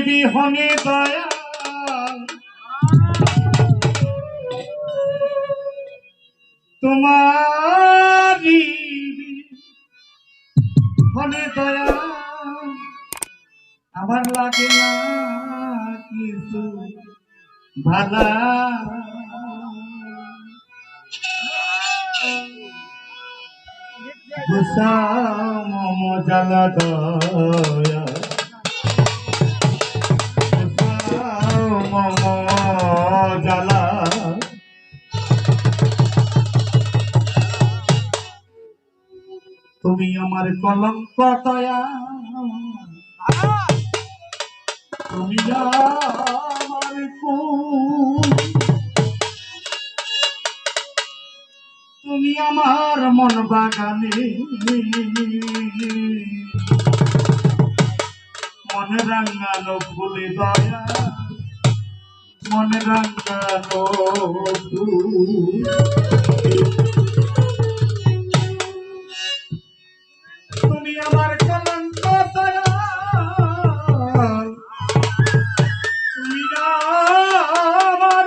বিহনে দয়া তোমারি বিহনে দয়া আমার লাগে না কিছু ভালা মম জ্বালা দয়া মম জ্বালা তুমি আমার কলঙ্ক দয়া তুমি আমার তুমি আমার মন বাগানে মনে রাঙানো ফুলে দয়া মনে রাঙানো তুমি আমার কলঙ্ক দয়া তুমি আমার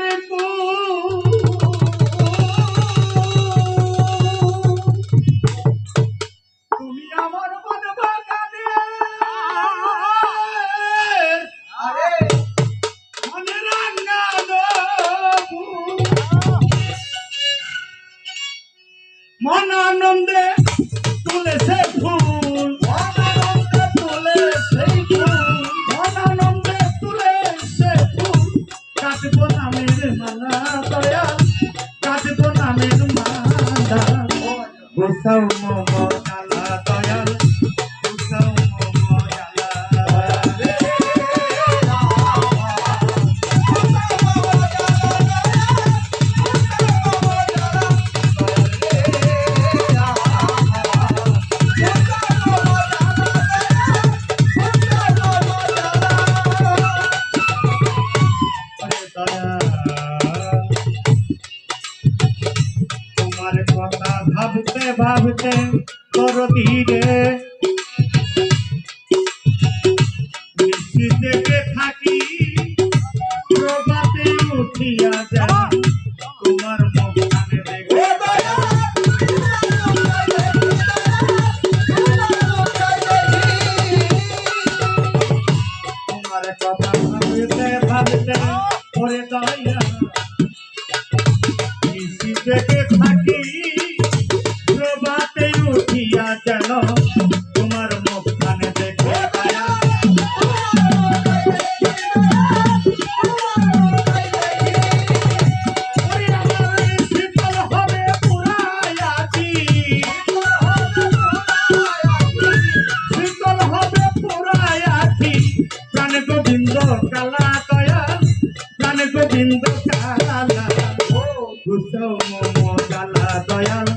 তুমি আমার মন বাগানে মনে রাঙানো মন আনন্দে তুলেছে ফুল মন আনন্দে তুলেছে ফুল মন আনন্দে তুলেছে ফুল কাটবো নামের মালা দয়া কাটবো নামের মালা গোসাও মম জ্বালা দয়াল গোসাও মম জ্বালা তোমার কথা ভাবতে ভাবতে তোর ধীরে থেকে থাকি প্রভাতে উঠিয়া যা তোমার মুখখানে দেখে তোমার কথা ভাবতে ভাবতে ওরে দয়া থেকে থাকি প্রভাতে উঠিয়া যেন তোমার মুখখানে দেখে শীতল হবে পুরায়াতি শীতল হবে পুরায়াতি প্রাণ গোবিন্দ কালা দয়া প্রাণ গোবিন্দ কালা গোসাও মম জ্বালা দয়াল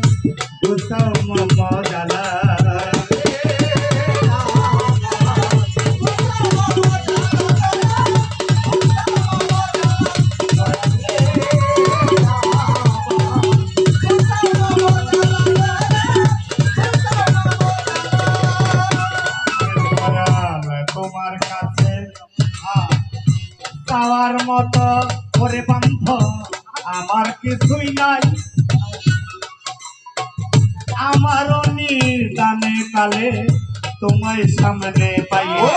গোসাও মম জ্বালা তোমার কাছে পাওয়ার মতো করে বান্ধ আমার কিছুই নাই আমারও নিদানে কালে তোমায় সামনে পাইয়ে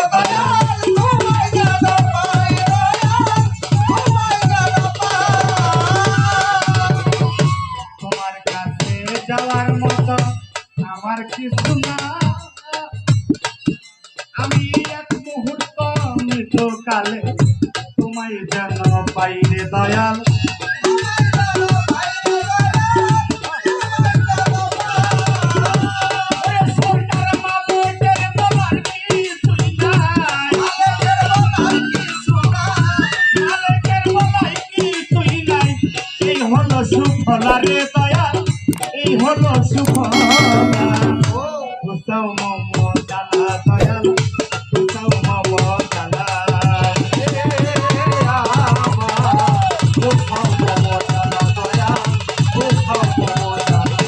তোমার কাছে যাওয়ার মতো আমার কিছু না আমি এক মুহূর্ত মৃত কালে তোমায় যেন পাইরে দয়াল সুফলা রে দয়াল এই হলো সুফলা গোসাও মম জ্বালা দয়াল গোসাও মম জ্বালা গোসাও মম জ্বালা দয়াল গোসাও মম জ্বালা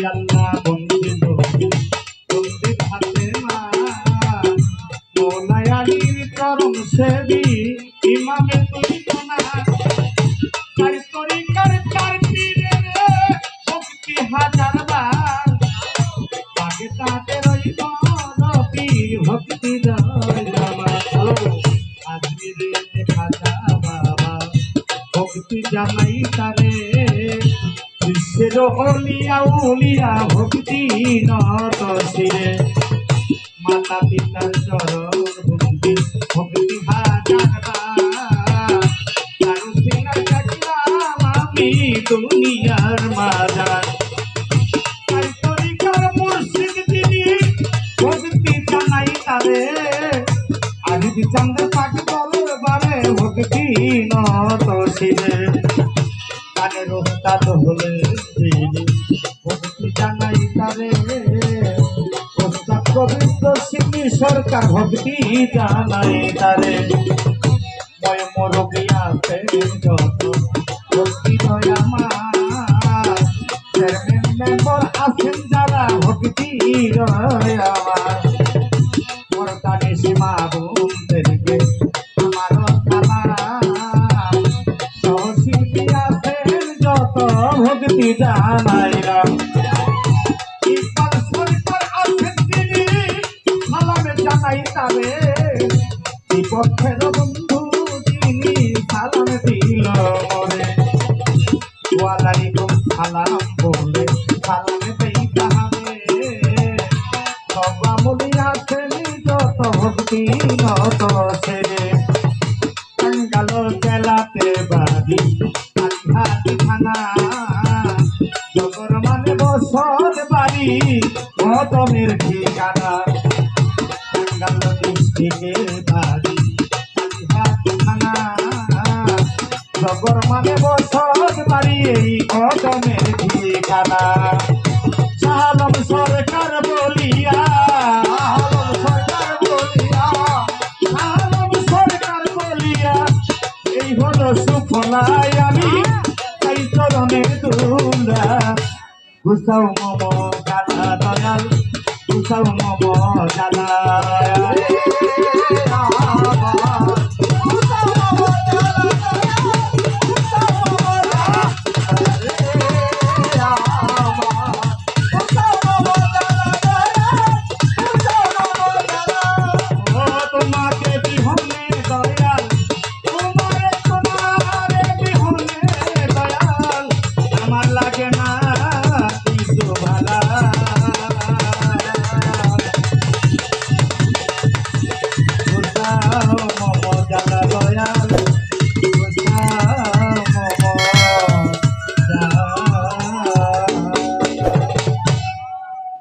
আল্লাহ বন্দি নবী বন্দি হাতে মা মৌলায় আলীর চরণ সেবী ইমামে তুই কোনা চার তরিকার চার পীরের ভক্তি হাজার বার আগে তাদের ওই পীর ভক্তি জয় আমার আজমিরে খাজা বাবা ভক্তি জানাই তারে বিশ্বের অলিয়া উলিয়া ভক্তি নত শিরে মাতা পিতার চরণ বন্দি ভক্তি হাজার কারো সিনার দেখলাম আমি দুনিয়ার মাজার চার তরিকার মুর্শিদ যিনি ভক্তি জানাই তারে আদি চন্দ্র পাক দরবারে ভক্তি নত শিরে কানে রোস্তাদ হলে ভক্তি জানাই তারে ওস্তাদ গোবিন্দ সিং সরকার ভক্তি জানাই তারে ময় মরবিয়া যত ভক্তি নয় আমার চেয়ারম্যান মেম্বার আছেন যারা ভক্তি নয় আমার বরদানি সীমা বোনদেরকে আমার সহশিল্পী আছেন যত ভক্তি জানাইরা ইকবাল সরকার আছেন তিনি সালামে জানাই তারে বিপক্ষের বন্ধু যিনি সালাম দিল মরে ওয়ালাইকুম সালাম বলে সালামে দেই তাহারে সবামুলি আছেন যত ভক্তি নত ছেড়ে টাঙ্গাল জেলাতে বাড়ি আলহাটি থানা জগর মানে বসত বাড়ি কদমের ঠিকানা টাঙ্গাল ডিস্ট্রিক্টের বাড়ি আলহাটি থানা জগর মানে বসত বাড়ি এই কদমের ঠিকানা শাহালম সরকার বলিয়া এই হলো সুফলাই আমি তাই চরণের দুলা গুসাও মম গালা দয়াল গুসাও মম গালা